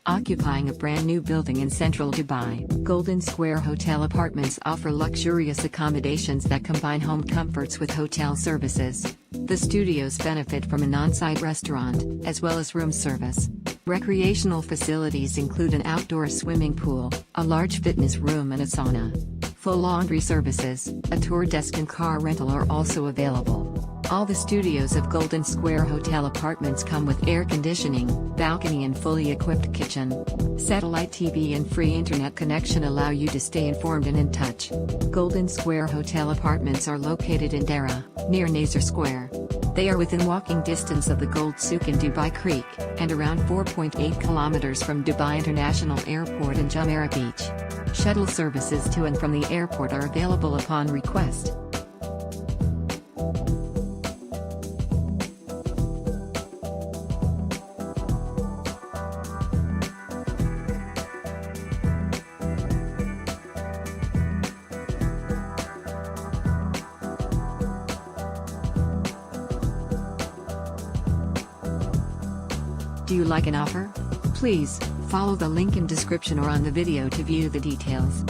Occupying a brand new building in central Dubai, Golden Square Hotel Apartments offer luxurious accommodations that combine home comforts with hotel services. The studios benefit from an on-site restaurant, as well as room service. Recreational facilities include an outdoor swimming pool, a large fitness room and a sauna. Full laundry services, a tour desk and car rental are also available. All the studios of Golden Square Hotel Apartments come with air conditioning, balcony and fully equipped kitchen. Satellite TV and free internet connection allow you to stay informed and in touch. Golden Square Hotel Apartments are located in Deira, near Naser Square. They are within walking distance of the Gold Souk in Dubai Creek, and around 4.8 kilometers from Dubai International Airport and Jumeira Beach. Shuttle services to and from the airport are available upon request. Do you like an offer? Please, follow the link in description or on the video to view the details.